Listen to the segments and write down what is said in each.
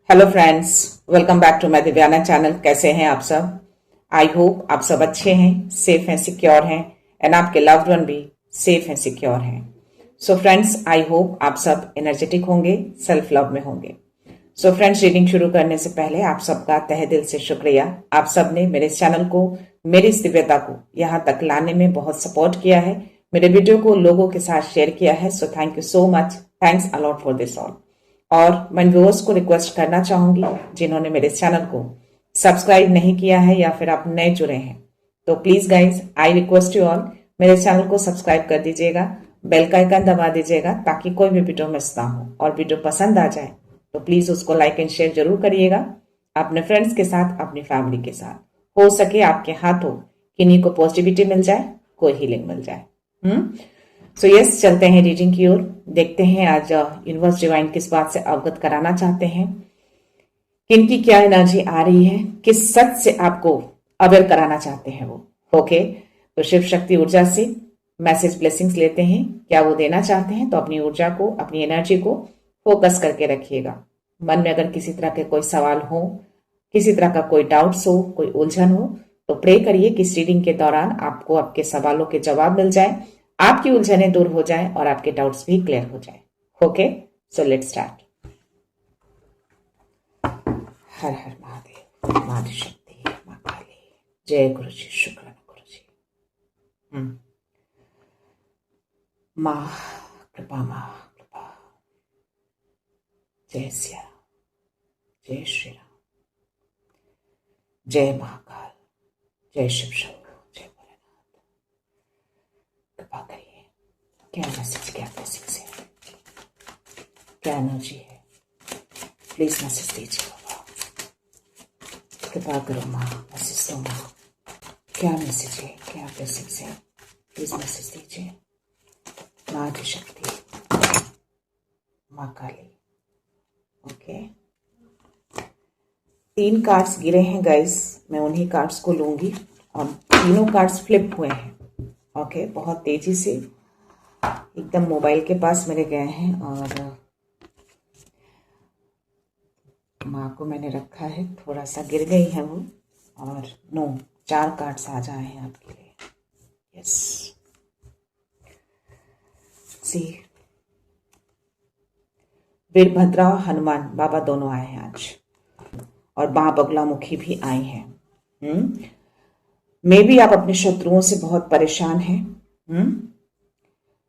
Hello friends, welcome back to my Divyana channel. कैसे हैं आप सब? आई होप आप सब अच्छे हैं, सेफ हैं, सिक्योर हैं एंड आपके लव्ड वन भी सेफ हैं, सिक्योर हैं। सो फ्रेंड्स, आई होप आप सब एनर्जेटिक होंगे, सेल्फ लव में होंगे। सो फ्रेंड्स, रीडिंग शुरू करने से पहले आप सबका तहे दिल से शुक्रिया। आप सब ने मेरे चैनल को, मेरी इस दिव्यता को यहाँ तक लाने में बहुत सपोर्ट किया है, मेरे वीडियो को लोगों के साथ शेयर किया है। So thank you so much, thanks a lot for this all. और मैं व्यूअर्स को रिक्वेस्ट करना चाहूंगी, जिन्होंने मेरे चैनल को सब्सक्राइब नहीं किया है या फिर आप नए जुड़े हैं, तो please guys, I request you all, मेरे चैनल को सब्सक्राइब कर दीजिएगा, बेल का आइकन दबा दीजिएगा ताकि कोई भी वीडियो मिस ना हो। और वीडियो पसंद आ जाए तो प्लीज उसको लाइक एंड शेयर जरूर करिएगा, अपने फ्रेंड्स के साथ, अपनी फैमिली के साथ। हो सके आपके हाथों किन्हीं को पॉजिटिविटी मिल जाए, कोई हीलिंग मिल जाए। सो यस, चलते हैं रीडिंग की ओर। देखते हैं आज यूनिवर्स डिवाइन किस बात से अवगत कराना चाहते हैं, किनकी क्या एनर्जी आ रही है, किस सच से आपको अवेयर कराना चाहते हैं वो। ओके, तो शिव शक्ति ऊर्जा से मैसेज ब्लेसिंग्स लेते हैं, क्या वो देना चाहते हैं। तो अपनी ऊर्जा को, अपनी एनर्जी को फोकस करके रखिएगा। मन में अगर किसी तरह के कोई सवाल हो, किसी तरह का कोई डाउट्स हो, कोई उलझन हो, तो प्रे करिए कि इस रीडिंग के दौरान आपको आपके सवालों के जवाब मिल जाए, आपकी उलझनें दूर हो जाएं और आपके डाउट्स भी क्लियर हो जाएं। Okay, so let's start. Har Har Mahadev, माँ शक्ति, माँ काली, जय गुरु जी, शुक्र गुरु जी। माँ कृपा, माँ कृपा। जय सिया, जय श्री राम, जय महाकाल, जय शिव शंभू, जय भोलेनाथ। कृपा करिए, क्या मैसेज, क्या ब्लेसिंग्स है, क्या एनर्जी है, प्लीज मैसेज दीजिए बाबा। कृपा करो माँ, मैसेज दो माँ, क्या मैसेज है, क्या ब्लेसिंग्स है, प्लीज मैसेज दीजिए। माँ की शक्ति, माँ काली। ओके, 3 कार्ड्स गिरे हैं गाइस, मैं उन्हीं कार्ड्स को लूंगी और तीनों कार्ड्स फ्लिप हुए हैं। ओके, बहुत तेजी से एकदम मोबाइल के पास मेरे गए हैं और माँ को मैंने रखा है, थोड़ा सा गिर गई है वो। और 4 कार्ड्स आ जाए हैं आपके लिए। यस, सी, वीरभद्रा हनुमान बाबा दोनों आए हैं आज, और माँ बगलामुखी भी आई हैं। मे भी आप अपने शत्रुओं से बहुत परेशान हैं।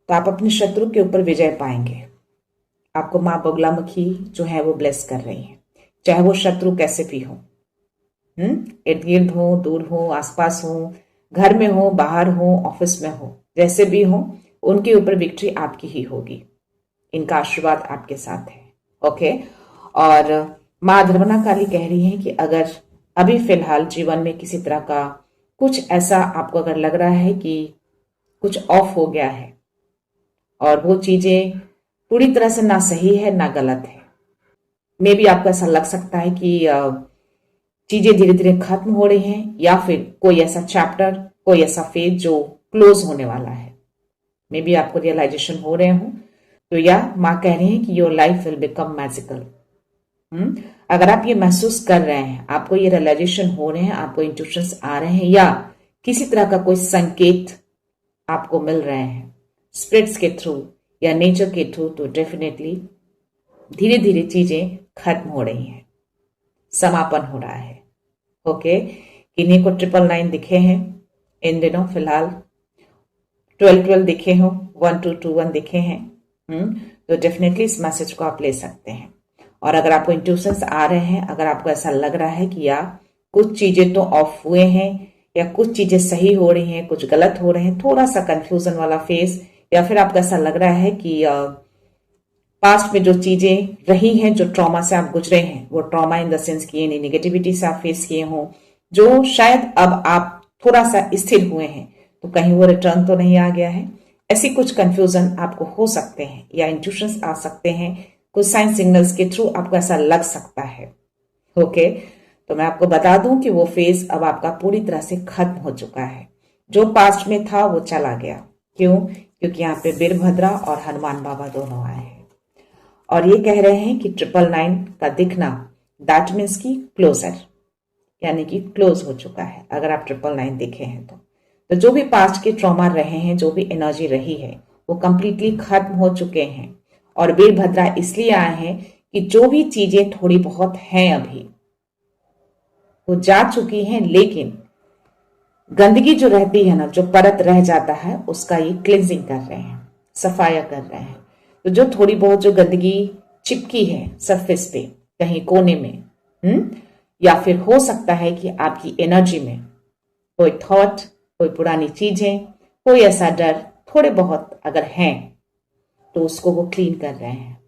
तो आप अपने शत्रु के ऊपर विजय पाएंगे। आपको माँ बगलामुखी जो है वो ब्लेस कर रही है, चाहे वो शत्रु कैसे भी हो, इर्द गिर्द हो, दूर हो, आसपास हो, घर में हो, बाहर हो, ऑफिस में हो, जैसे भी हो, उनके ऊपर विक्ट्री आपकी ही होगी। इनका आशीर्वाद आपके साथ है। ओके, और माँ धर्मना काली कह रही है कि अगर अभी फिलहाल जीवन में किसी तरह का कुछ ऐसा आपको अगर लग रहा है कि कुछ ऑफ हो गया है और वो चीजें पूरी तरह से ना सही है ना गलत है, मे भी आपको ऐसा लग सकता है कि चीजें धीरे धीरे खत्म हो रही हैं, या फिर कोई ऐसा चैप्टर, कोई ऐसा फेज जो क्लोज होने वाला है, मे बी आपको रियलाइजेशन हो रहे हो। तो या माँ कह रही है कि your life will become magical. अगर आप ये महसूस कर रहे हैं, आपको ये रियलाइजेशन हो रहे हैं, आपको इंट्यूशंस आ रहे हैं, या किसी तरह का कोई संकेत आपको मिल रहे हैं स्पिरिट्स के थ्रू या नेचर के थ्रू, तो डेफिनेटली धीरे धीरे चीजें खत्म हो रही हैं, समापन हो रहा है। ओके, किन्हीं को 999 दिखे हैं इन दिनों, फिलहाल 1212 दिखे हो, 1221 दिखे हैं। तो डेफिनेटली इस मैसेज को आप ले सकते हैं। और अगर आपको इंट्यूशंस आ रहे हैं, अगर आपको ऐसा लग रहा है कि या कुछ चीजें तो ऑफ हुए हैं, या कुछ चीजें सही हो रही हैं, कुछ गलत हो रहे हैं, थोड़ा सा कंफ्यूजन वाला फेस, या फिर आपको ऐसा लग रहा है कि पास्ट में जो चीजें रही हैं, जो ट्रॉमा से आप गुजरे हैं, वो ट्रॉमा इन द सेंस की यानी निगेटिविटी से आप फेस किए हों, जो शायद अब आप थोड़ा सा स्थिर हुए हैं, तो कहीं वो रिटर्न तो नहीं आ गया है। ऐसी कुछ कंफ्यूजन आपको हो सकते हैं, या इंट्यूशंस आ सकते हैं, कुछ साइन सिग्नल्स के थ्रू आपको ऐसा लग सकता है। ओके, तो मैं आपको बता दूं कि वो फेज अब आपका पूरी तरह से खत्म हो चुका है। जो पास्ट में था वो चला गया। क्यों? क्योंकि यहाँ पे वीरभद्रा और हनुमान बाबा दोनों आए हैं, और ये कह रहे हैं कि 999 का दिखना दैट मीन्स की क्लोजर, यानी कि क्लोज हो चुका है। अगर आप 999 देखे हैं तो जो भी पास्ट के ट्रॉमा रहे हैं, जो भी एनर्जी रही है, वो कंप्लीटली खत्म हो चुके हैं। और वीरभद्रा इसलिए आए हैं कि जो भी चीजें थोड़ी बहुत हैं अभी वो जा चुकी हैं, लेकिन गंदगी जो रहती है ना, जो परत रह जाता है, उसका ये क्लिनजिंग कर रहे हैं, सफाया कर रहे हैं। तो जो थोड़ी बहुत जो गंदगी चिपकी है सरफेस पे कहीं कोने में, या फिर हो सकता है कि आपकी एनर्जी में कोई थॉट, कोई पुरानी चीजें, कोई ऐसा डर थोड़े बहुत अगर हैं तो उसको वो क्लीन कर रहे हैं।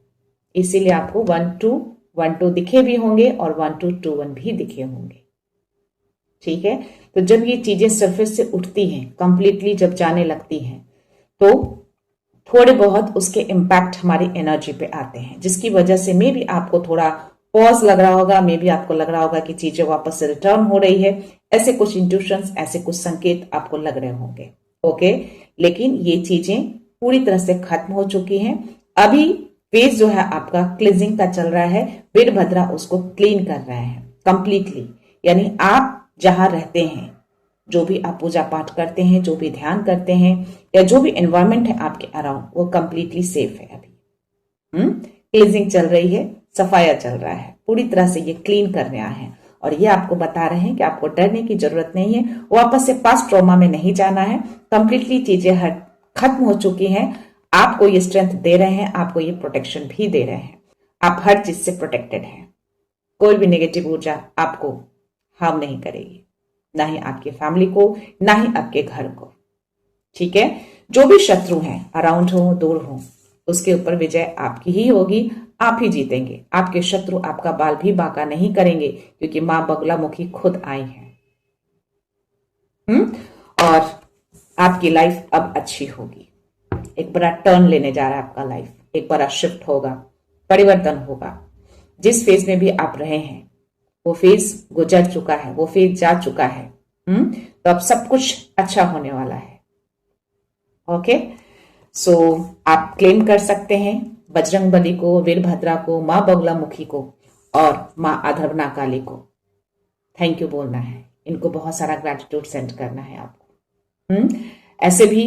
इसीलिए आपको 1212 दिखे भी होंगे और 1221 भी दिखे होंगे। ठीक है, तो जब ये चीजें सरफेस से उठती हैं, कंप्लीटली जब जाने लगती हैं, तो थोड़े बहुत उसके इम्पैक्ट हमारी एनर्जी पे आते हैं, जिसकी वजह से मे बी आपको थोड़ा पॉज लग रहा होगा, मे बी आपको लग रहा होगा कि चीजें वापस से रिटर्न हो रही है। ऐसे कुछ इंट्यूशंस, ऐसे कुछ संकेत आपको लग रहे होंगे। ओके, लेकिन ये चीजें पूरी तरह से खत्म हो चुकी हैं। अभी फेज जो है आपका क्लींजिंग का चल रहा है। वीरभद्रा उसको क्लीन कर रहे हैं कंप्लीटली। यानी आप जहां रहते हैं, जो भी आप पूजा पाठ करते हैं, जो भी ध्यान करते हैं, या जो भी एनवायरमेंट है आपके अराउंड, वो कंप्लीटली सेफ है। अभी क्लींजिंग चल रही है, सफाया चल रहा है, पूरी तरह से ये क्लीन करने आए हैं। और ये आपको बता रहे हैं कि आपको डरने की जरूरत नहीं है, वापस से पास्ट ट्रॉमा में नहीं जाना है। कंप्लीटली चीजें खत्म हो चुकी हैं। आपको ये स्ट्रेंथ दे रहे हैं, आपको ये प्रोटेक्शन भी दे रहे हैं। आप हर चीज से प्रोटेक्टेड हैं। कोई भी नेगेटिव ऊर्जा आपको हार्म नहीं करेगी, ना ही आपके फैमिली को, ना ही आपके घर को। ठीक है, जो भी शत्रु हैं, अराउंड हो, दूर हो, उसके ऊपर विजय आपकी ही होगी। आप ही जीतेंगे। आपके शत्रु आपका बाल भी बांका नहीं करेंगे, क्योंकि मां बगलामुखी खुद आई है। और आपकी लाइफ अब अच्छी होगी। एक बड़ा टर्न लेने जा रहा है आपका लाइफ, एक बड़ा शिफ्ट होगा, परिवर्तन होगा। जिस फेज में भी आप रहे हैं वो फेज गुजर चुका है, वो फेज जा चुका है। तो अब सब कुछ अच्छा होने वाला है। ओके, सो आप क्लेम कर सकते हैं बजरंगबली को, वीरभद्रा को, मां बगलामुखी को और मां आधरवना काली को थैंक यू बोलना है। इनको बहुत सारा ग्रेटिट्यूड सेंड करना है आपको। ऐसे भी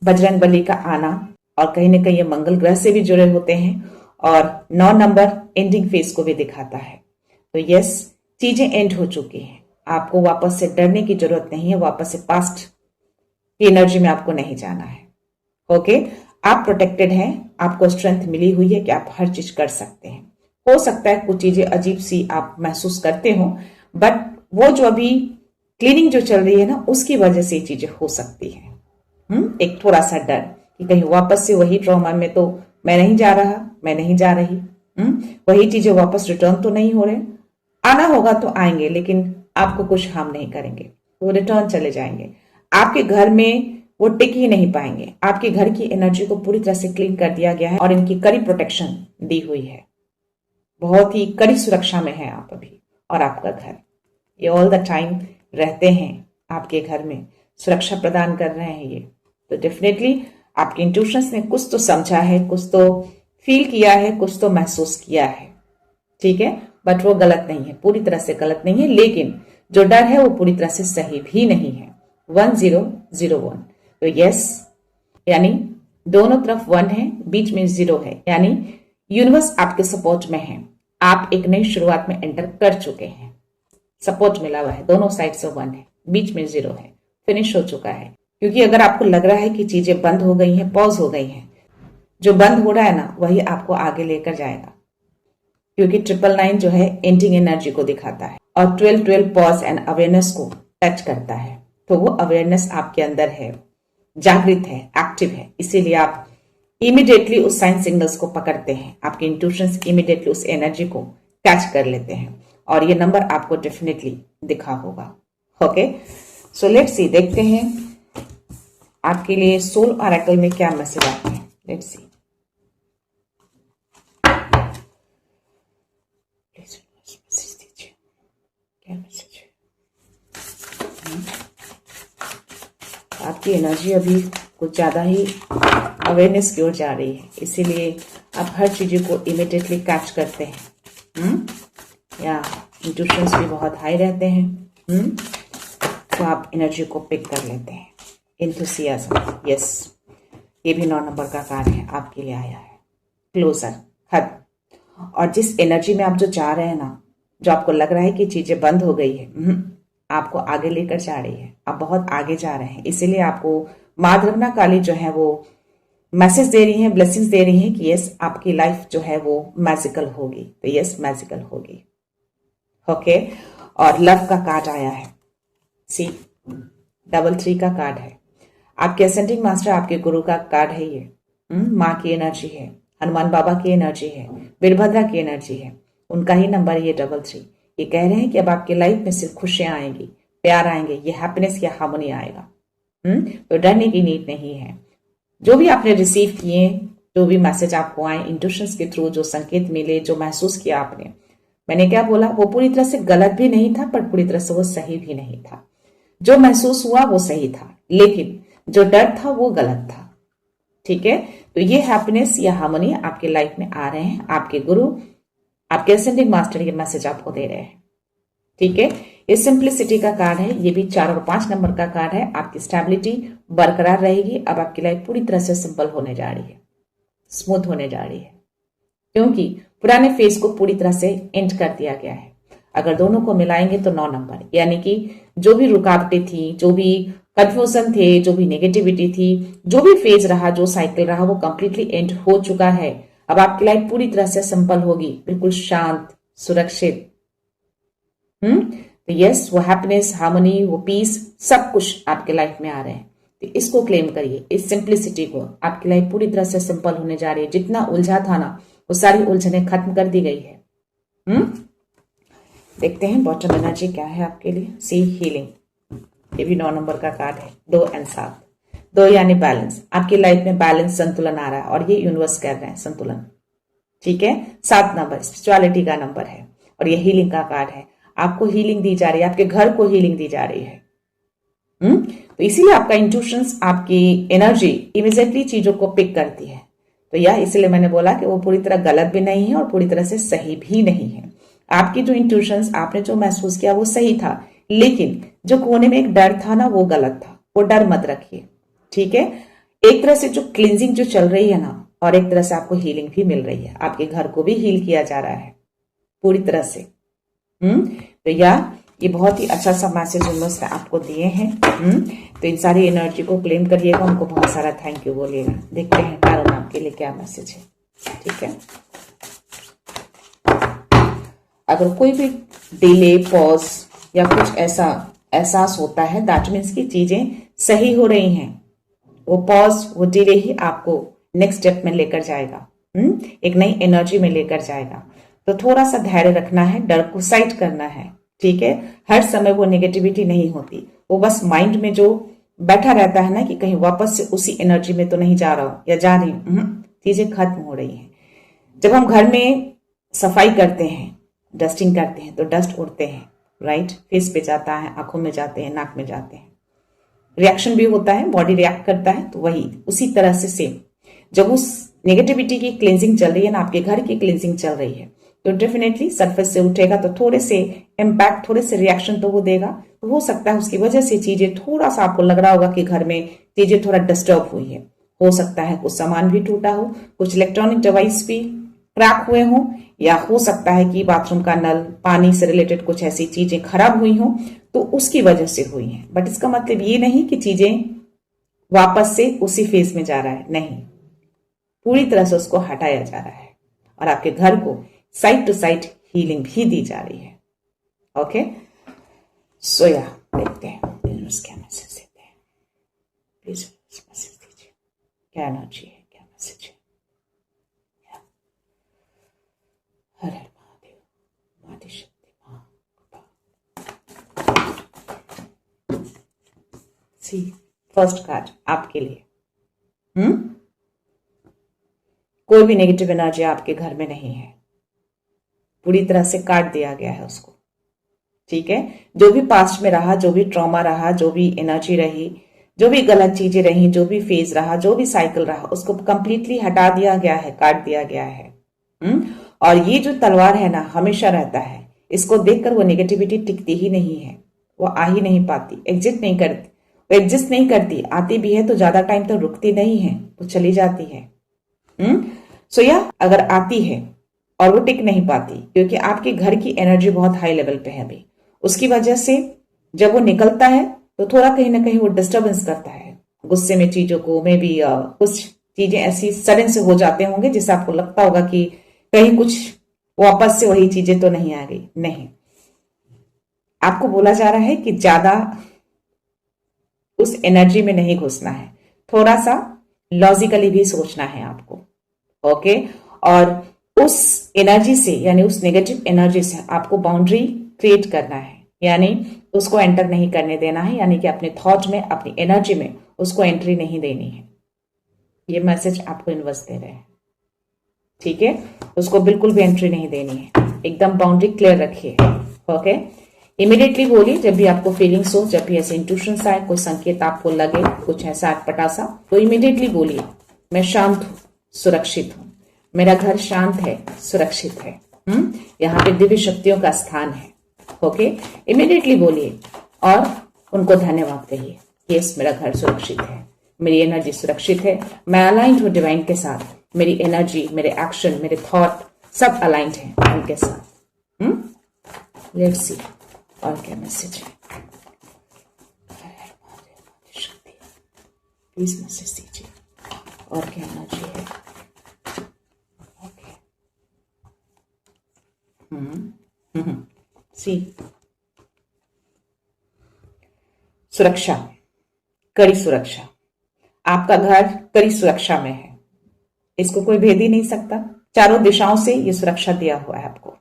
बजरंगबली का आना, और कहीं ना कहीं ये मंगल ग्रह से भी जुड़े होते हैं, और 9 नंबर एंडिंग फेज को भी दिखाता है। तो यस, चीजें एंड हो चुकी हैं। आपको वापस से डरने की जरूरत नहीं है, वापस से पास्ट की एनर्जी में आपको नहीं जाना है। ओके, आप प्रोटेक्टेड हैं, आपको स्ट्रेंथ मिली हुई है कि आप हर चीज कर सकते हैं। हो सकता है कुछ चीजें अजीब सी आप महसूस करते हो, बट वो जो अभी क्लीनिंग जो चल रही है ना, उसकी वजह से ये चीजें हो सकती है। एक थोड़ा सा डर कि कहीं वापस से वही ट्रॉमा में तो मैं नहीं जा रहा, मैं नहीं जा रही, वही चीजें वापस रिटर्न तो नहीं हो रहे। आना होगा तो आएंगे, लेकिन आपको कुछ हार्म नहीं करेंगे, वो रिटर्न चले जाएंगे। आपके घर में वो टिक ही नहीं पाएंगे। आपके घर की एनर्जी को पूरी तरह से क्लीन कर दिया गया है और इनकी कड़ी प्रोटेक्शन दी हुई है। बहुत ही कड़ी सुरक्षा में है आप अभी, और आपका घर, ये ऑल द टाइम रहते हैं आपके घर में, सुरक्षा प्रदान कर रहे हैं ये। तो डेफिनेटली आपके इंट्यूशंस ने कुछ तो समझा है, कुछ तो फील किया है, कुछ तो महसूस किया है। ठीक है, बट वो गलत नहीं है, पूरी तरह से गलत नहीं है, लेकिन जो डर है वो पूरी तरह से सही भी नहीं है। 1001, तो यस, यानी दोनों तरफ 1 है, बीच में 0 है, यानी यूनिवर्स आपके सपोर्ट में है। आप एक नई शुरुआत में एंटर कर चुके हैं, सपोर्ट मिला हुआ है, दोनों साइड से 1 है, बीच में 0 है, फिनिश हो चुका है। क्योंकि अगर आपको लग रहा है कि चीजें बंद हो गई हैं, पॉज हो गई हैं, जो बंद हो रहा है ना, वही आपको आगे लेकर जाएगा। क्योंकि 999 जो है एंडिंग एनर्जी को दिखाता है, और 1212 पॉज एंड अवेयरनेस को टच करता है। तो वो अवेयरनेस आपके अंदर है, जागृत है, एक्टिव है, इसीलिए आप इमीडिएटली उस साइन सिग्नल्स को पकड़ते हैं। आपके इंट्यूशंस इमीडिएटली उस एनर्जी को कैच कर लेते हैं, और ये नंबर आपको डेफिनेटली दिखा होगा। ओके, सो लेट्स सी, देखते हैं आपके लिए सोल ऑरेकल में क्या मैसेज आते हैं। लेट्स सी, मैसेज दीजिए, क्या मैसेज है। आपकी एनर्जी अभी कुछ ज्यादा ही अवेयरनेस की ओर जा रही है, इसीलिए आप हर चीजों को इमीडिएटली कैच करते हैं, या इंट्यूशंस भी बहुत हाई रहते हैं। तो आप एनर्जी को पिक कर लेते हैं। एंथुसियाज्म, यस, ये भी 9 नंबर का कार्ड है, आपके लिए आया है। क्लोजर, हद। और जिस एनर्जी में आप जो जा रहे हैं ना, जो आपको लग रहा है कि चीजें बंद हो गई है, आपको आगे लेकर जा रही है। आप बहुत आगे जा रहे हैं, इसीलिए आपको माँ दुर्गा काली जो है वो मैसेज दे रही है, ब्लेसिंग्स दे रही है कि यस, आपकी लाइफ जो है वो मैजिकल होगी। तो यस, मैजिकल होगी। ओके। और लव का कार्ड आया है, सी, 3 का कार्ड है। आपके असेंडिंग मास्टर, आपके गुरु का कार्ड है ये। माँ की एनर्जी है, हनुमान बाबा की एनर्जी है, वीरभद्रा की एनर्जी है, उनका ही नंबर ये 3। ये कह रहे हैं कि अब आपकी लाइफ में सिर्फ खुशियां आएंगी, प्यार आएंगे, ये हैप्पीनेस या हार्मनी आएगा। तो डरने की नीड नहीं है। जो भी आपने रिसीव किए, जो भी मैसेज आपको आए इंट्यूशंस के थ्रू, जो संकेत मिले, जो महसूस किया आपने, मैंने क्या बोला, वो पूरी तरह से गलत भी नहीं था, पर पूरी तरह से वो सही भी नहीं था। जो महसूस हुआ वो सही था, लेकिन जो डर था वो गलत था। ठीक है। तो ये हैप्पीनेस या हार्मनी आपके लाइफ में आ रहे हैं। आपके गुरु, आपके असेंडिंग मास्टर ये मैसेज आपको दे रहे हैं। ठीक है। ये सिंप्लिसिटी का कार्ड है, ये भी 4 और 5 नंबर का कार्ड है। आपकी स्टेबिलिटी बरकरार रहेगी। अब आपकी लाइफ पूरी तरह से सिंपल होने जा रही है, स्मूथ होने जा रही है, क्योंकि पुराने फेज को पूरी तरह से एंड कर दिया गया है। अगर दोनों को मिलाएंगे तो 9 नंबर, यानी कि जो भी रुकावटें थी, जो भी कंफ्यूजन थे, जो भी नेगेटिविटी थी, जो भी फेज रहा, जो साइकिल रहा, वो कंप्लीटली एंड हो चुका है। अब आपकी लाइफ पूरी तरह से सिंपल होगी, बिल्कुल शांत, सुरक्षित। तो यस, वो हैप्पीनेस, हार्मनी, वो पीस, सब कुछ आपके लाइफ में आ रहे हैं। तो इसको क्लेम करिए, इस सिंप्लिसिटी को। आपकी लाइफ पूरी तरह से सिंपल होने जा रही है। जितना उलझा था ना, वो सारी उलझने खत्म कर दी गई है। देखते हैं बॉटम एनर्जी क्या है आपके लिए। सी, हीलिंग, ये भी 9 नंबर का कार्ड है। 2 और 7, 2 यानी बैलेंस। आपकी लाइफ में बैलेंस, संतुलन आ रहा है, और ये यूनिवर्स कर रहे हैं संतुलन। ठीक है। 7 नंबर स्पिरिचुअलिटी का नंबर है, और ये हीलिंग का कार्ड है। आपको हीलिंग दी जा रही है, आपके घर को हीलिंग दी जा रही है। तो इसीलिए आपका इंट्यूशंस, आपकी एनर्जी इमीडिएटली चीजों को पिक करती है। तो यह इसलिए मैंने बोला कि वो पूरी तरह गलत भी नहीं है और पूरी तरह से सही भी नहीं है। आपकी जो इंट्यूशंस, आपने जो महसूस किया वो सही था, लेकिन जो कोने में एक डर था ना, वो गलत था। वो डर मत रखिए। ठीक है। एक तरह से जो क्लींजिंग जो चल रही है ना, और एक तरह से आपको हीलिंग भी मिल रही है। आपके घर को भी हील किया जा रहा है पूरी तरह से। तो ये बहुत ही अच्छा सा मैसेज यूनिवर्स ने आपको दिए हैं। तो इन सारी एनर्जी को क्लेम करिएगा, उनको बहुत सारा थैंक यू बोलिएगा। देखते हैं कारण आपके लिए क्या मैसेज है। ठीक है। अगर कोई भी डिले, पॉज या कुछ ऐसा एहसास होता है, दैट मीन्स की चीजें सही हो रही हैं। वो पॉज, वो डिले ही आपको नेक्स्ट स्टेप में लेकर जाएगा, एक नई एनर्जी में लेकर जाएगा। तो थोड़ा सा धैर्य रखना है, डर को साइड करना है। ठीक है। हर समय वो नेगेटिविटी नहीं होती, वो बस माइंड में जो बैठा रहता है ना कि कहीं वापस से उसी एनर्जी में तो नहीं जा रहा हूं या जा रही हूं। चीजें खत्म हो रही हैं। जब हम घर में सफाई करते हैं, डस्टिंग करते हैं, तो डस्ट उड़ते हैं, राइट। फेस पे जाता है, आंखों में जाते हैं, नाक में जाते हैं, रिएक्शन भी होता है, बॉडी रिएक्ट करता है। तो वही उसी तरह से सेम, जब उस नेगेटिविटी की क्लींजिंग चल रही है ना, आपके घर की क्लींजिंग चल रही है, तो डेफिनेटली सरफेस से उठेगा, तो थोड़े से इम्पैक्ट, थोड़े से रिएक्शन तो वो देगा। तो हो सकता है उसकी वजह से चीजें थोड़ा सा आपको लग रहा होगा कि घर में चीजें थोड़ा डिस्टर्ब हुई है। हो सकता है कुछ सामान भी टूटा हो, कुछ इलेक्ट्रॉनिक डिवाइस भी क्रैक हुए हों, या हो सकता है कि बाथरूम का नल, पानी से रिलेटेड कुछ ऐसी चीजें खराब हुई हों, तो उसकी वजह से हुई हैं। बट इसका मतलब ये नहीं कि चीजें वापस से उसी फेज में जा रहा है, नहीं, पूरी तरह से उसको हटाया जा रहा है, और आपके घर को साइड टू साइड हीलिंग भी दी जा रही है। ओके। सो या देखते हैं क्या मैसेज देते हैं। प्लीज मैसेज दीजिए, क्या एनर्जी है, क्या मैसेज है। हर हर महादेव, माती शक्ति मां। सी, फर्स्ट कार्ड आपके लिए। कोई भी नेगेटिव एनर्जी आपके घर में नहीं है, पूरी तरह से काट दिया गया है उसको। ठीक है। जो भी पास्ट में रहा, जो भी ट्रॉमा रहा, जो भी एनर्जी रही, जो भी गलत चीजें रही, जो भी फेज रहा, जो भी साइकिल रहा, उसको कंप्लीटली हटा दिया गया है, काट दिया गया है। और ये जो तलवार है ना, हमेशा रहता है, इसको देखकर वो नेगेटिविटी टिकती ही नहीं है, वो आ ही नहीं पाती, एग्जिट नहीं करती, वो एग्जिस्ट नहीं करती, आती भी है तो ज्यादा टाइम तो रुकती नहीं है, वो चली जाती है। सो या अगर आती है और वो टिक नहीं पाती, क्योंकि आपके घर की एनर्जी बहुत हाई लेवल पे है अभी, उसकी वजह से जब वो निकलता है तो थोड़ा कहीं ना कहीं वो डिस्टर्बेंस करता है, गुस्से में चीजों को, मे बी कुछ चीजें ऐसी सडन से हो जाते होंगे जिससे आपको लगता होगा कि कहीं कुछ वापस से वही चीजें तो नहीं आ गई। नहीं, आपको बोला जा रहा है कि ज्यादा उस एनर्जी में नहीं घुसना है, थोड़ा सा लॉजिकली भी सोचना है आपको। ओके, और उस एनर्जी से, यानी उस नेगेटिव एनर्जी से आपको बाउंड्री क्रिएट करना है, यानी उसको एंटर नहीं करने देना है, यानी कि अपने थॉट में, अपनी एनर्जी में उसको एंट्री नहीं देनी है। ये मैसेज आपको यूनिवर्स दे रहे हैं, ठीक है? उसको बिल्कुल भी एंट्री नहीं देनी है, एकदम बाउंड्री क्लियर रखिए। ओके, इमीडिएटली बोलिए जब भी आपको फीलिंग्स हो, जब भी ऐसे इंट्यूशंस आए, कोई संकेत आपको लगे कुछ ऐसा अटपटा सा, तो इमीडिएटली बोलिए मैं शांत हूं, सुरक्षित हूं, मेरा घर शांत है, सुरक्षित है, यहाँ पे दिव्य शक्तियों का स्थान है। ओके, इमीडिएटली बोलिए और उनको धन्यवाद कहिए, यस मेरा घर सुरक्षित है, मेरी एनर्जी सुरक्षित है, मैं अलाइंड हूं डिवाइन के साथ, मेरी एनर्जी, मेरे एक्शन, मेरे थॉट सब अलाइंड हैं उनके साथ। लेट्स सी और क्या मैसेज है, प्लीज मैसेज दीजिए और क्या एनर्जी है। ओके, सी सुरक्षा, कड़ी सुरक्षा, आपका घर कड़ी सुरक्षा में है, इसको कोई भेद ही नहीं सकता, चारों दिशाओं से ये सुरक्षा दिया हुआ है आपको,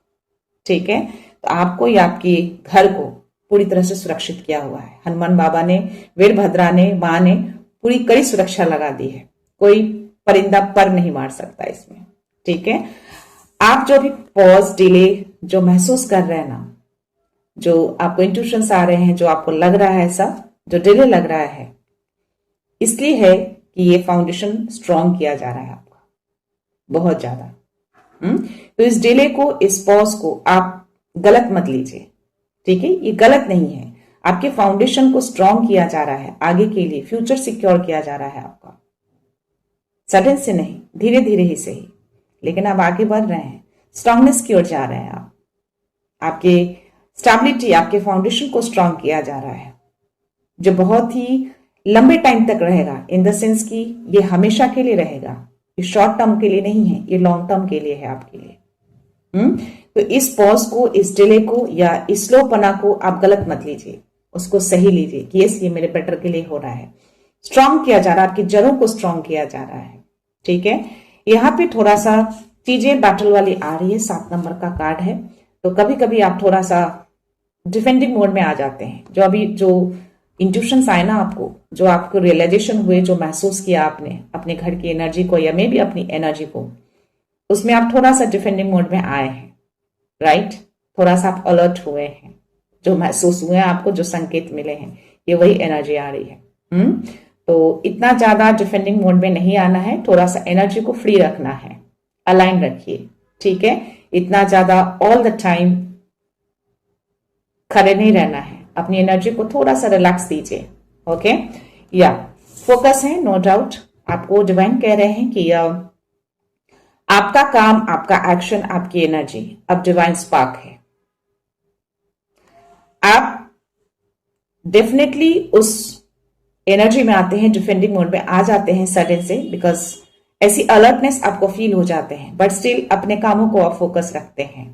ठीक है? तो आपको या आपके घर को पूरी तरह से सुरक्षित किया हुआ है, हनुमान बाबा ने, वीरभद्रा ने, मां ने पूरी कड़ी सुरक्षा लगा दी है, कोई परिंदा पर नहीं मार सकता इसमें, ठीक है? आप जो भी पॉज, डिले जो महसूस कर रहे हैं ना, जो आपको इंट्यूशंस आ रहे हैं, जो आपको लग रहा है ऐसा, जो डिले लग रहा है, इसलिए है कि ये फाउंडेशन स्ट्रांग किया जा रहा है आपका बहुत ज्यादा। तो इस डिले को, इस पॉज को आप गलत मत लीजिए, ठीक है? ये गलत नहीं है, आपके फाउंडेशन को स्ट्रांग किया जा रहा है, आगे के लिए फ्यूचर सिक्योर किया जा रहा है आपका, सडन से नहीं, धीरे धीरे ही सही, लेकिन आप आगे बढ़ रहे हैं, स्ट्रांगनेस की ओर जा रहे हैं आप, आपके स्टेबिलिटी, आपके फाउंडेशन को स्ट्रांग किया जा रहा है, जो बहुत ही लंबे टाइम तक रहेगा, इन द सेंस कि ये हमेशा के लिए रहेगा, ये शॉर्ट टर्म के लिए नहीं है, ये लॉन्ग टर्म के लिए है आपके लिए। तो इस पॉज को, इस डिले को या इस स्लोपना को आप गलत मत लीजिए, उसको सही लीजिए कि यस ये मेरे बेटर के लिए हो रहा है, स्ट्रांग किया जा रहा है, आपकी जड़ों को स्ट्रांग किया जा रहा है, ठीक है? यहाँ पे थोड़ा सा चीजें बैटल वाली आ रही है, 7 नंबर का कार्ड है, तो कभी कभी आप थोड़ा सा डिफेंडिंग मोड में आ जाते हैं, जो अभी जो इंट्यूशंस आए ना आपको, जो आपको रियलाइजेशन हुए, जो महसूस किया आपने अपने घर की एनर्जी को या मे भी अपनी एनर्जी को, उसमें आप थोड़ा सा डिफेंडिंग मोड में आए हैं, राइट? थोड़ा सा आप अलर्ट हुए हैं, जो महसूस हुए हैं आपको, जो संकेत मिले हैं, ये वही एनर्जी आ रही है। तो इतना ज्यादा डिफेंडिंग मोड में नहीं आना है, थोड़ा सा एनर्जी को फ्री रखना है, अलाइन रखिए, ठीक है? इतना ज्यादा ऑल द टाइम खड़े नहीं रहना है, अपनी एनर्जी को थोड़ा सा रिलैक्स दीजिए। ओके, या फोकस है, नो डाउट आपको डिवाइन कह रहे हैं कि आपका काम, आपका एक्शन, आपकी एनर्जी अब डिवाइन स्पार्क है, आप डेफिनेटली उस एनर्जी में आते हैं, डिफेंडिंग मोड में आ जाते हैं सडन से, बिकॉज ऐसी अलर्टनेस आपको फील हो जाते हैं, बट स्टिल अपने कामों को आप फोकस रखते हैं,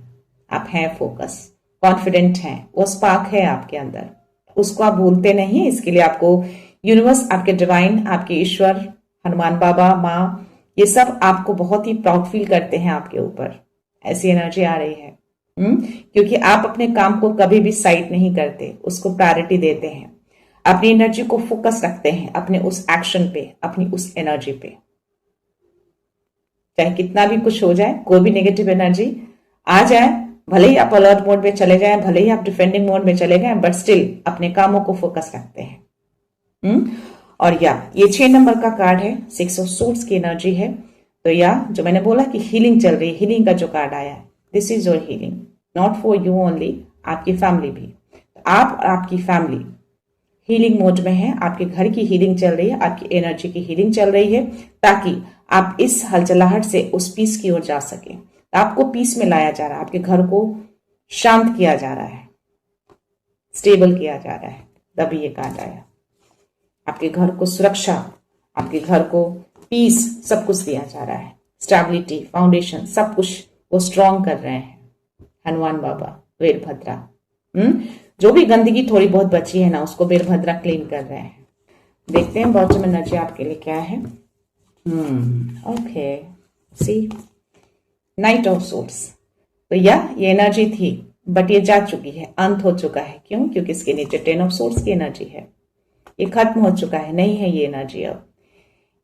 आप हैं फोकस, कॉन्फिडेंट हैं, वो स्पार्क है आपके अंदर, उसको आप भूलते नहीं। इसके लिए आपको यूनिवर्स, आपके डिवाइन, आपके ईश्वर, हनुमान बाबा, माँ, ये सब आपको बहुत ही प्राउड फील करते हैं आपके ऊपर, ऐसी एनर्जी आ रही है। क्योंकि आप अपने काम को कभी भी साइड नहीं करते, उसको प्रायोरिटी देते हैं, अपनी एनर्जी को फोकस रखते हैं अपने उस एक्शन पे, अपनी उस एनर्जी पे, चाहे कितना भी कुछ हो जाए, कोई भी नेगेटिव एनर्जी आ जाए, भले ही आप अलर्ट मोड में चले जाएं, भले ही आप डिफेंडिंग मोड में चले गए, बट स्टिल अपने कामों को फोकस रखते हैं। और या ये 6 नंबर का कार्ड है, 6 ऑफ सोर्ड्स की एनर्जी है, तो या जो मैंने बोला कि हीलिंग चल रही है, हीलिंग का जो कार्ड आया है, this is your healing, not for you only, आपकी फैमिली भी। आप और आपकी फैमिली हीलिंग मोड में है, आपके घर की हीलिंग चल रही है, आपकी एनर्जी की हीलिंग चल रही है, ताकि आप इस हलचलाहट से उस पीस की ओर जा सके। आपको पीस में लाया जा रहा है, आपके घर को शांत किया जा रहा है, स्टेबल किया जा रहा है, तभी ये कार्ड आया। आपके घर को सुरक्षा, आपके घर को पीस, सब कुछ दिया जा रहा है, स्टेबिलिटी, फाउंडेशन, सब कुछ वो स्ट्रॉन्ग कर रहे हैं हनुमान बाबा, वीरभद्रा। जो भी गंदगी थोड़ी बहुत बची है ना, उसको वीरभद्रा क्लीन कर रहे हैं। देखते हैं बॉटम एनर्जी आपके लिए क्या है। Okay, see knight of swords. तो ये एनर्जी थी, बट ये जा चुकी है, अंत हो चुका है। क्यों? क्योंकि इसके नीचे 10 ऑफ सोर्स की एनर्जी है, ये खत्म हो चुका है, नहीं है ये एनर्जी अब।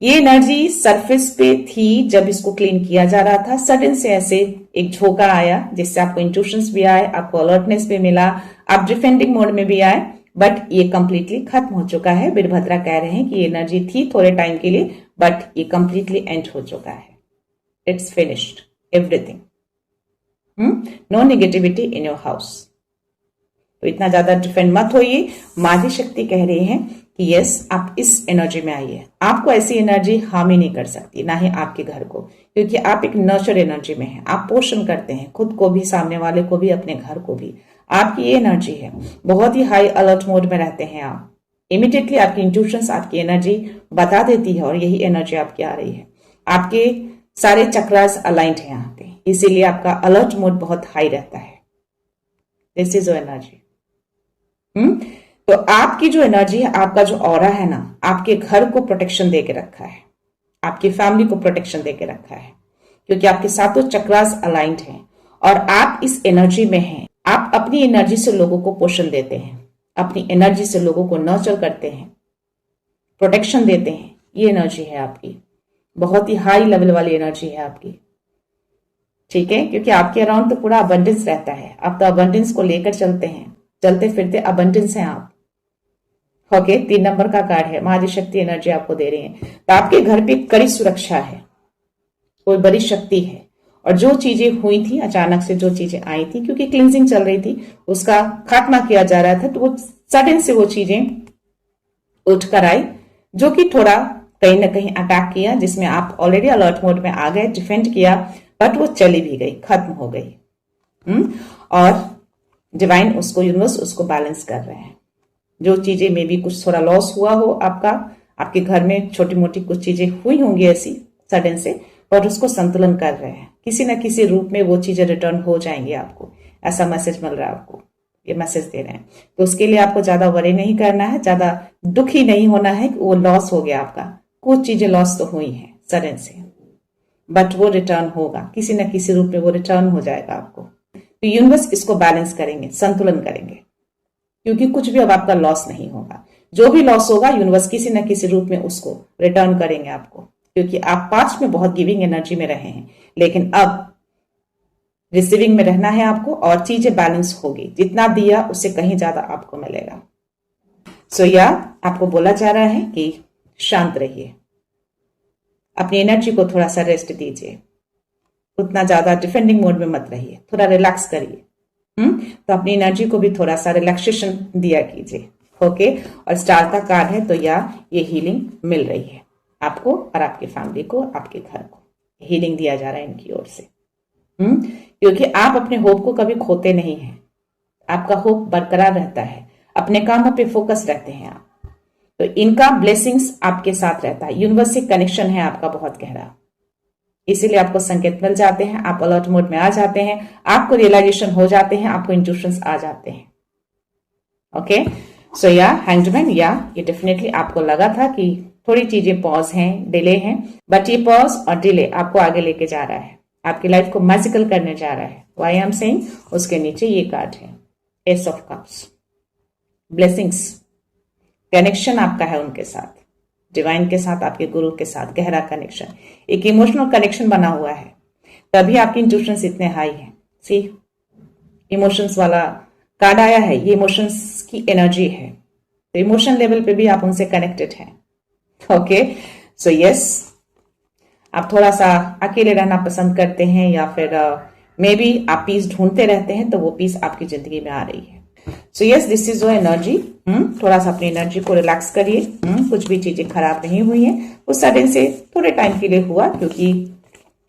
ये एनर्जी सरफेस पे थी जब इसको क्लीन किया जा रहा था, सडन से ऐसे एक झोंका आया जिससे आपको इंट्यूशंस भी आए, आपको अलर्टनेस भी मिला, आप डिफेंडिंग मोड में भी आए, बट ये कंप्लीटली खत्म हो चुका है। वीरभद्रा कह रहे हैं कि ये एनर्जी थी थोड़े टाइम के लिए, बट ये कंप्लीटली एंड हो चुका है। It's finished everything. No negativity in your house. तो इतना ज्यादा डिफेंड मत होइए। माँ शक्ति कह रही है कि यस, आप इस एनर्जी में आइए। आपको ऐसी एनर्जी हार्म ही नहीं कर सकती, ना ही आपके घर को, क्योंकि आप एक नर्चर एनर्जी में हैं। आप पोषण करते हैं खुद को भी, सामने वाले को भी, अपने घर को भी। आपकी ये एनर्जी है, बहुत ही हाई अलर्ट मोड में रहते हैं आप। इमीडिएटली आपकी इंट्यूशंस, आपकी एनर्जी बता देती है, और यही एनर्जी आपकी आ रही है। आपके सारे चक्रास अलाइंड है यहाँ पे, इसीलिए आपका अलर्ट मोड बहुत हाई रहता है। This is your energy. तो आपकी जो एनर्जी है, आपका जो ऑरा है ना, आपके घर को प्रोटेक्शन दे के रखा है, आपकी फैमिली को प्रोटेक्शन दे के रखा है, क्योंकि आपके सातों चक्रास अलाइंड हैं और आप इस एनर्जी में हैं। आप अपनी एनर्जी से लोगों को पोषण देते हैं, अपनी एनर्जी से लोगों को नर्चर करते हैं, प्रोटेक्शन देते हैं। ये एनर्जी है आपकी, बहुत ही हाई लेवल वाली एनर्जी है आपकी। ठीक है, क्योंकि आपके अराउंड तो पूरा अबंडेंस रहता है। आप तो अबंडेंस को लेकर चलते हैं, चलते फिरते अबंडेंस हैं आप। ओके, 3 नंबर का कार्ड है, महाशक्ति एनर्जी आपको दे रही है। तो आपके घर पे कड़ी सुरक्षा है, कोई बड़ी शक्ति है, और जो चीजें हुई थी अचानक से, जो चीजें आई थी, क्योंकि क्लींजिंग चल रही थी, उसका खात्मा किया जा रहा था, तो वो सडन से वो चीजें उठकर आई, जो कि थोड़ा कहीं ना कहीं अटैक किया, जिसमें आप ऑलरेडी अलर्ट मोड में आ गए, डिफेंड किया, बट वो चली भी गई, खत्म हो गई। और डिवाइन उसको, यूनिवर्स उसको बैलेंस कर रहे हैं। जो चीजें में भी कुछ थोड़ा लॉस हुआ हो आपका, आपके घर में छोटी मोटी कुछ चीजें हुई होंगी ऐसी सडन से, और उसको संतुलन कर रहे हैं। किसी न किसी रूप में वो चीजें रिटर्न हो जाएंगी आपको, ऐसा मैसेज मिल रहा है आपको, ये मैसेज दे रहे हैं। तो उसके लिए आपको ज्यादा वरी नहीं करना है, ज्यादा दुखी नहीं होना है कि वो लॉस हो गया आपका। कुछ चीजें लॉस तो हुई हैं सडन से, बट वो रिटर्न होगा, किसी न किसी रूप में वो रिटर्न हो जाएगा आपको। तो यूनिवर्स इसको बैलेंस करेंगे, संतुलन करेंगे, क्योंकि कुछ भी अब आपका लॉस नहीं होगा। जो भी लॉस होगा, यूनिवर्स किसी न किसी रूप में उसको रिटर्न करेंगे आपको, क्योंकि आप पास्ट में बहुत गिविंग एनर्जी में रहे हैं, लेकिन अब रिसीविंग में रहना है आपको, और चीजें बैलेंस होगी। जितना दिया उससे कहीं ज्यादा आपको मिलेगा। सो आपको बोला जा रहा है कि शांत रहिए, अपनी एनर्जी को थोड़ा सा रेस्ट दीजिए, उतना ज्यादा डिफेंडिंग मोड में मत रहिए, थोड़ा रिलैक्स करिए। तो अपनी एनर्जी को भी थोड़ा सा रिलैक्सेशन दिया कीजिए। ओके, और स्टार का कार्ड है, तो ये हीलिंग मिल रही है आपको और आपकी फैमिली को, आपके घर को हीलिंग दिया जा रहा है इनकी ओर से। क्योंकि आप अपने होप को कभी खोते नहीं हैं, आपका होप बरकरार रहता है, अपने कामों पे फोकस रहते हैं आप। तो इनका ब्लेसिंग्स आपके साथ रहता है, यूनिवर्स से कनेक्शन है आपका बहुत गहरा, इसीलिए आपको संकेत मिल जाते हैं, आप अलर्ट मोड में आ जाते हैं, आपको रियलाइजेशन हो जाते हैं, आपको इंट्यूशंस आ जाते हैं। ओके, सो हैंग्डमैन, ये डेफिनेटली आपको लगा था कि थोड़ी चीजें पॉज हैं, डिले हैं, बट ये पॉज और डिले आपको आगे लेके जा रहा है, आपकी लाइफ को मैजिकल करने जा रहा है। व्हाई आई एम सेइंग, उसके नीचे ये कार्ड है, S of cups, blessings, connection आपका है उनके साथ, डिवाइन के साथ, आपके गुरु के साथ गहरा कनेक्शन, एक इमोशनल कनेक्शन बना हुआ है, तभी आपकी इंट्यूशंस इतने हाई हैं। सी, इमोशंस वाला कार्ड आया है, ये इमोशंस की एनर्जी है, तो इमोशन लेवल पे भी आप उनसे कनेक्टेड हैं। ओके, सो यस, आप थोड़ा सा अकेले रहना पसंद करते हैं, या फिर मे बी आप पीस ढूंढते रहते हैं, तो वो पीस आपकी जिंदगी में आ रही है। So yes, this is your energy. थोड़ा सा अपनी एनर्जी को रिलैक्स करिए। कुछ भी चीजें खराब नहीं हुई हैं, वो सडन से थोड़े टाइम के लिए हुआ, क्योंकि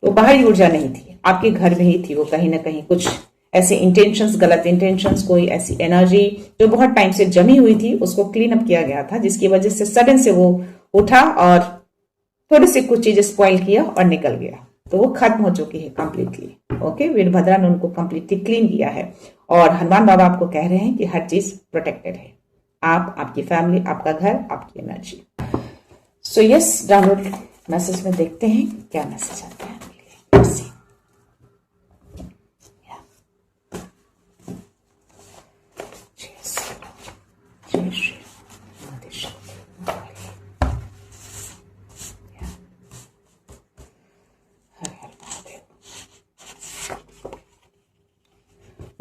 वो बाहरी ऊर्जा नहीं थी, आपके घर में ही थी वो। कहीं ना कहीं कुछ ऐसे इंटेंशंस, गलत इंटेंशंस, कोई ऐसी एनर्जी जो बहुत टाइम से जमी हुई थी, उसको क्लीन अप किया गया था, जिसकी वजह से सडन से वो उठा और थोड़ी सी कुछ चीजें स्पॉइल किया और निकल गया। तो वो खत्म हो चुकी है कंप्लीटली। ओके, वीरभद्रा ने उनको कंप्लीटली क्लीन किया है, और हनुमान बाबा आपको कह रहे हैं कि हर चीज प्रोटेक्टेड है, आप, आपकी फैमिली, आपका घर, आपकी energy. So yes, download message में देखते हैं क्या मैसेज आता है आपके लिए। Let's see. Yeah. Cheers. जय Shri Ram. Yeah. Her Har Mahadev.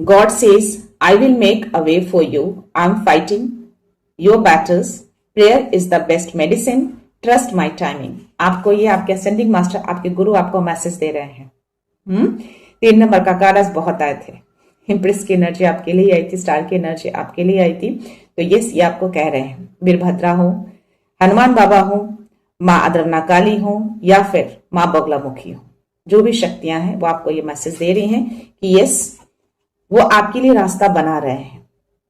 God says, I will make a way for you. I'm fighting your battles. Prayer is the best medicine. Trust my timing. आपको ये आपके असेंडिंग मास्टर, आपके गुरु आपको मैसेज दे रहे हैं। 3 नंबर का card आज बहुत आए थे। इम्प्रेस की एनर्जी आपके लिए आई थी, स्टार की एनर्जी आपके लिए आई थी। तो यस, ये आपको कह रहे हैं, वीरभद्रा हो, हनुमान बाबा हो, माँ अद्रवना काली हो, या फिर माँ बगलामुखी हो, जो भी शक्तियां हैं वो आपको ये मैसेज दे रही हैं कि यस, वो आपके लिए रास्ता बना रहे हैं।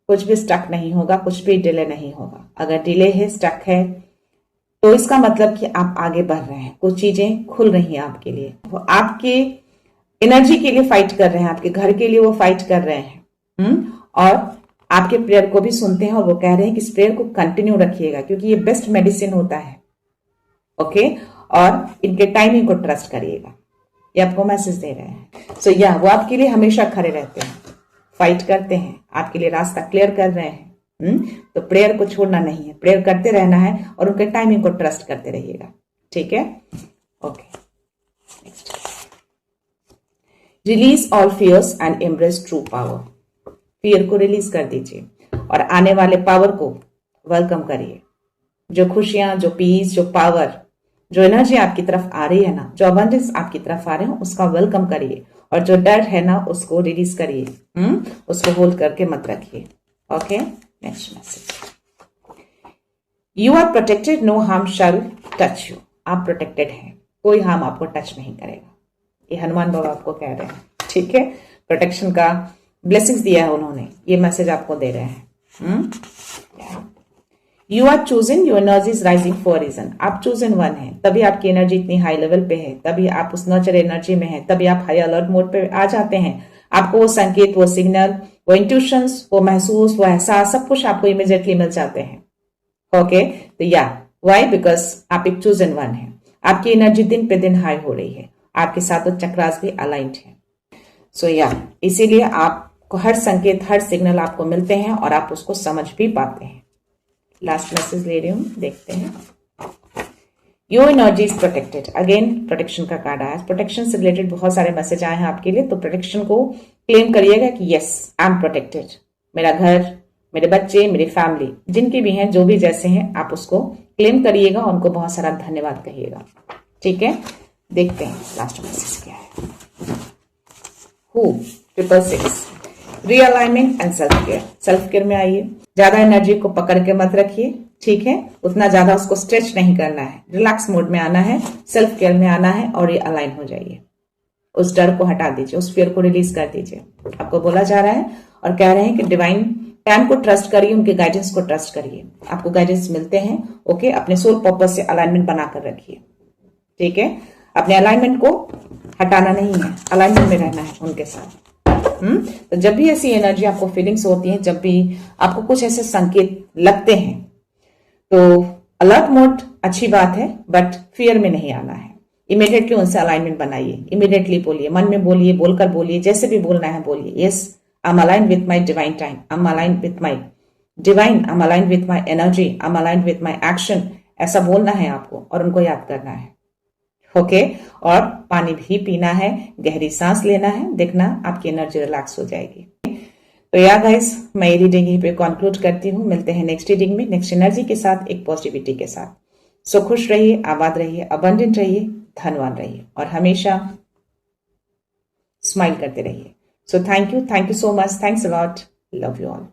कुछ भी स्टक नहीं होगा, कुछ भी डिले नहीं होगा। अगर डिले है, स्टक है, तो इसका मतलब कि आप आगे बढ़ रहे हैं, कुछ चीजें खुल रही हैं आपके लिए। वो आपके एनर्जी के लिए फाइट कर रहे हैं, आपके घर के लिए वो फाइट कर रहे हैं। और आपके प्रेयर को भी सुनते हैं, और वो कह रहे हैं कि इस प्रेयर को कंटिन्यू रखिएगा, क्योंकि ये बेस्ट मेडिसिन होता है। ओके, और इनके टाइमिंग को ट्रस्ट करिएगा, ये आपको मैसेज दे रहे हैं। सो या वो आपके लिए हमेशा खड़े रहते हैं, फाइट करते हैं, आपके लिए रास्ता क्लियर कर रहे हैं। तो प्रेयर को छोड़ना नहीं है, प्रेयर करते रहना है, और उनके टाइमिंग को ट्रस्ट करते रहिएगा। ठीक है, okay. Next, release all fears and embrace true power. Fear को रिलीज कर दीजिए और आने वाले पावर को वेलकम करिए। जो खुशियां, जो पीस, जो पावर, जो एनर्जी आपकी तरफ आ रही है ना, जो अबंडेंस आपकी तरफ आ रहे हैं, उसका वेलकम करिए, और जो डर है ना, उसको रिलीज करिए। उसको होल्ड करके मत रखिए। Okay, next message, you are protected, no harm shall touch you. आप प्रोटेक्टेड हैं, कोई हार्म आपको टच नहीं करेगा। ये हनुमान बाबा आपको कह रहे हैं। ठीक है, प्रोटेक्शन का ब्लेसिंग्स दिया है उन्होंने, ये मैसेज आपको दे रहे हैं। You are chosen, your energy is rising for reason. आप चूजन वन है, तभी आपकी एनर्जी इतनी हाई लेवल पे है, तभी आप उस नर्चर एनर्जी में है, तभी आप हाई अलर्ट मोड पे आ जाते हैं। आपको वो संकेत, वो सिग्नल, वो इंट्यूशंस, वो महसूस, वो एहसास, सब कुछ आपको इमीडिएटली मिल जाते हैं। ओके, तो या वाई, बिकॉज आप एक चूजन वन है। आपकी एनर्जी दिन पे दिन हाई हो रही है, आपके साथ वो चक्रास भी अलाइंड है। सो या इसीलिए आपको हर संकेत, हर सिग्नल आपको मिलते हैं, और आप उसको समझ भी पाते हैं। लास्ट मैसेज ले रही हूं, देखते हैं। Your energy is protected. Again protection का कार्ड आया। प्रोटेक्शन से रिलेटेड बहुत सारे मैसेज आए हैं आपके लिए, तो प्रोटेक्शन को क्लेम करिएगा कि यस, आई एम प्रोटेक्टेड। मेरा घर, मेरे बच्चे, मेरी फैमिली, जिनके भी हैं, जो भी जैसे हैं, आप उसको क्लेम करिएगा, उनको बहुत सारा धन्यवाद कहिएगा। ठीक है, देखते हैं लास्ट मैसेज क्या है। Who 666, realignment and self care. Self care में आइए, ज्यादा एनर्जी को पकड़ के मत रखिए। ठीक है, उतना ज्यादा उसको स्ट्रेच नहीं करना है, रिलैक्स मोड में आना है, सेल्फ केयर में आना है, और ये अलाइन हो जाइए। उस डर को हटा दीजिए, उस फियर को रिलीज कर दीजिए। आपको बोला जा रहा है और कह रहे हैं कि डिवाइन टाइम को ट्रस्ट करिए, उनके गाइडेंस को ट्रस्ट करिए, आपको गाइडेंस मिलते हैं। ओके, अपने सोल पर्पस से अलाइनमेंट बनाकर रखिए। ठीक है, अपने अलाइनमेंट को हटाना नहीं है, अलाइनमेंट में रहना है उनके साथ। तो जब भी ऐसी एनर्जी आपको फीलिंग्स होती है, जब भी आपको कुछ ऐसे संकेत लगते हैं, तो अलर्ट मोड अच्छी बात है, बट फियर में नहीं आना है। इमीडिएटली उनसे अलाइनमेंट बनाइए, इमीडिएटली बोलिए, मन में बोलिए, बोलकर बोलिए, जैसे भी बोलना है बोलिए। Yes, I am aligned with my divine time, I am aligned with my divine, I am aligned with my energy, I am aligned with my action. ऐसा बोलना है आपको, और उनको याद करना है। ओके, और पानी भी पीना है, गहरी सांस लेना है, देखना आपकी एनर्जी रिलैक्स हो जाएगी। तो या गाइस, मैं ये रीडिंग यहीं पे कंक्लूड करती हूँ। मिलते हैं नेक्स्ट रीडिंग में, नेक्स्ट एनर्जी के साथ, एक पॉजिटिविटी के साथ। सो खुश रहिए, आबाद रहिए, अबंडेंट रहिए। धनवान रहिए और हमेशा स्माइल करते रहिए। So thank you so much, thanks a lot, love you all.